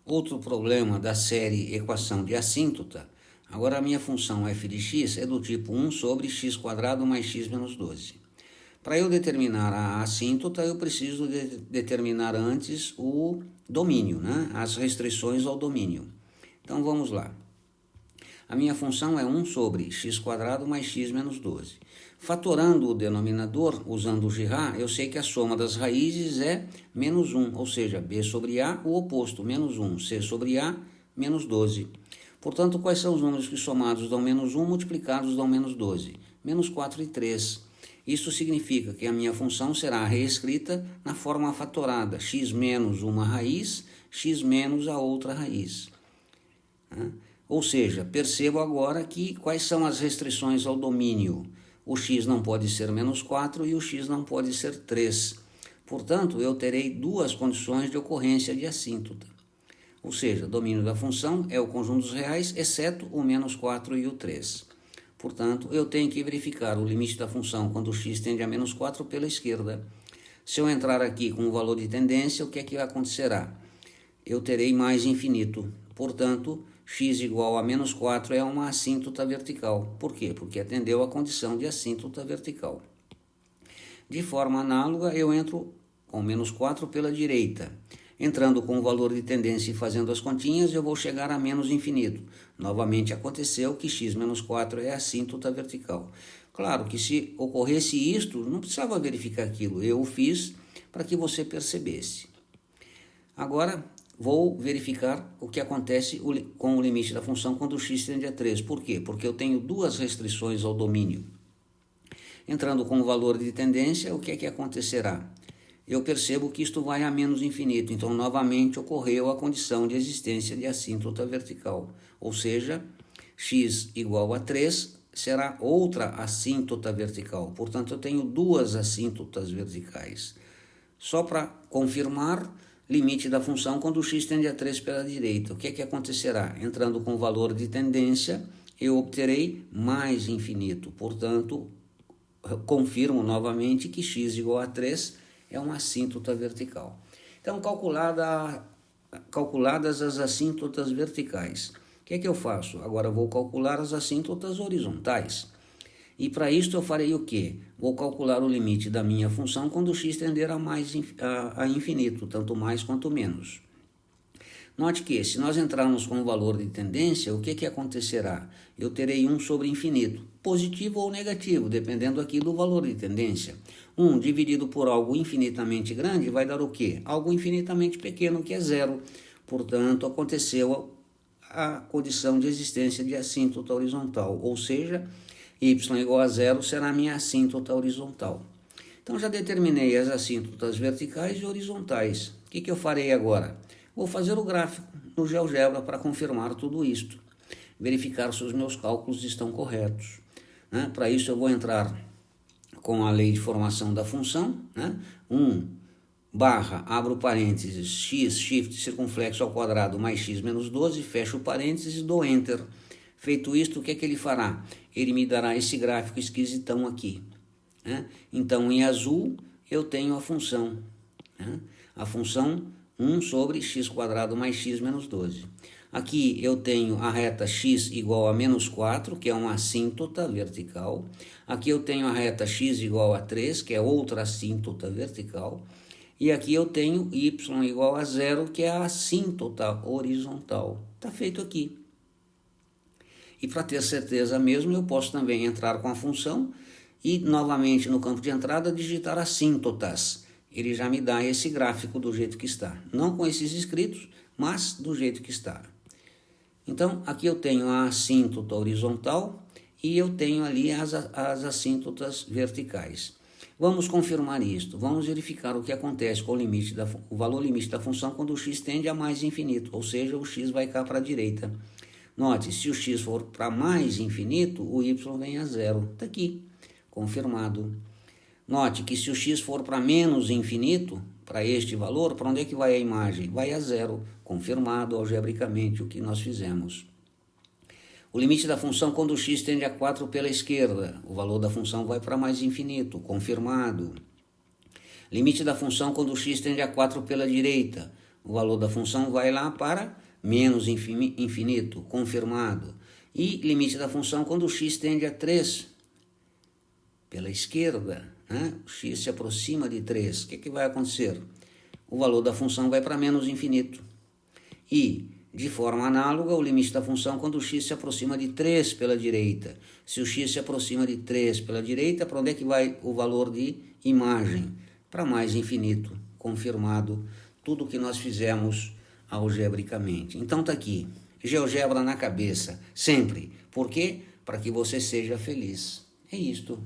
Outro problema da série equação de assíntota. Agora a minha função f de x é do tipo 1 sobre x² mais x menos 12. Para eu determinar a assíntota, eu preciso determinar antes o domínio, né? As restrições ao domínio. Então vamos lá. A minha função é 1 sobre x² mais x menos 12. Fatorando o denominador, usando o Girard, eu sei que a soma das raízes é menos 1, ou seja, b sobre a, o oposto, menos 1, c sobre a, menos 12. Portanto, quais são os números que somados dão menos 1, multiplicados dão menos 12? Menos 4 e 3. Isso significa que a minha função será reescrita na forma fatorada, x menos uma raiz, x menos a outra raiz. Ou seja, percebo agora que quais são as restrições ao domínio. O x não pode ser menos 4 e o x não pode ser 3. Portanto, eu terei duas condições de ocorrência de assíntota. Ou seja, o domínio da função é o conjunto dos reais, exceto o menos 4 e o 3. Portanto, eu tenho que verificar o limite da função quando o x tende a menos 4 pela esquerda. Se eu entrar aqui com o valor de tendência, o que é que acontecerá? Eu terei mais infinito. Portanto, x igual a menos 4 é uma assíntota vertical. Por quê? Porque atendeu à condição de assíntota vertical. De forma análoga, eu entro com menos 4 pela direita. Entrando com o valor de tendência e fazendo as continhas, eu vou chegar a menos infinito. Novamente aconteceu que x menos 4 é assíntota vertical. Claro que se ocorresse isto, não precisava verificar aquilo. Eu o fiz para que você percebesse. Agora, vou verificar o que acontece com o limite da função quando o x tende a 3. Por quê? Porque eu tenho duas restrições ao domínio. Entrando com o valor de tendência, o que é que acontecerá? Eu percebo que isto vai a menos infinito, então novamente ocorreu a condição de existência de assíntota vertical. Ou seja, x igual a 3 será outra assíntota vertical. Portanto, eu tenho duas assíntotas verticais. Só para confirmar, limite da função quando o x tende a 3 pela direita. O que é que acontecerá? Entrando com o valor de tendência, eu obterei mais infinito. Portanto, confirmo novamente que x igual a 3 é uma assíntota vertical. Então, calculadas as assíntotas verticais, o que é que eu faço? Agora vou calcular as assíntotas horizontais. E para isso eu farei o quê? Vou calcular o limite da minha função quando o x tender a infinito, tanto mais quanto menos. Note que, se nós entrarmos com o valor de tendência, o que acontecerá? Eu terei 1 sobre infinito, positivo ou negativo, dependendo aqui do valor de tendência. 1 dividido por algo infinitamente grande vai dar o quê? Algo infinitamente pequeno, que é 0. Portanto, aconteceu a condição de existência de assíntota horizontal, ou seja, y igual a 0 será a minha assíntota horizontal. Então, já determinei as assíntotas verticais e horizontais. O que eu farei agora? Vou fazer o gráfico no GeoGebra para confirmar tudo isto. Verificar se os meus cálculos estão corretos. Para isso eu vou entrar com a lei de formação da função. 1 barra, abro parênteses, x, shift, circunflexo ao quadrado, mais x menos 12, fecho parênteses e dou enter. Feito isto, o que é que ele fará? Ele me dará esse gráfico esquisitão aqui. Então, em azul, eu tenho a função. A função 1 sobre x² mais x menos 12. Aqui eu tenho a reta x igual a menos 4, que é uma assíntota vertical. Aqui eu tenho a reta x igual a 3, que é outra assíntota vertical. E aqui eu tenho y igual a 0, que é a assíntota horizontal. Está feito aqui. E para ter certeza mesmo, eu posso também entrar com a função e novamente no campo de entrada digitar assíntotas. Ele já me dá esse gráfico do jeito que está. Não com esses escritos, mas do jeito que está. Então, aqui eu tenho a assíntota horizontal e eu tenho ali as assíntotas verticais. Vamos confirmar isto. Vamos verificar o que acontece com o valor limite da função quando o x tende a mais infinito, ou seja, o x vai cá para a direita. Note, se o x for para mais infinito, o y vem a 0. Está aqui, confirmado. Note que se o x for para menos infinito, para este valor, para onde é que vai a imagem? Vai a 0, confirmado algebricamente o que nós fizemos. O limite da função quando o x tende a 4 pela esquerda, o valor da função vai para mais infinito, confirmado. Limite da função quando o x tende a 4 pela direita, o valor da função vai lá para menos infinito, confirmado. E limite da função quando o x tende a 3 pela esquerda, né? O x se aproxima de 3. O que vai acontecer? O valor da função vai para menos infinito. E, de forma análoga, o limite da função quando o x se aproxima de 3 pela direita. Se o x se aproxima de 3 pela direita, para onde é que vai o valor de imagem? Para mais infinito, confirmado tudo o que nós fizemos algebricamente. Então está aqui, GeoGebra na cabeça, sempre. Por quê? Para que você seja feliz. É isto.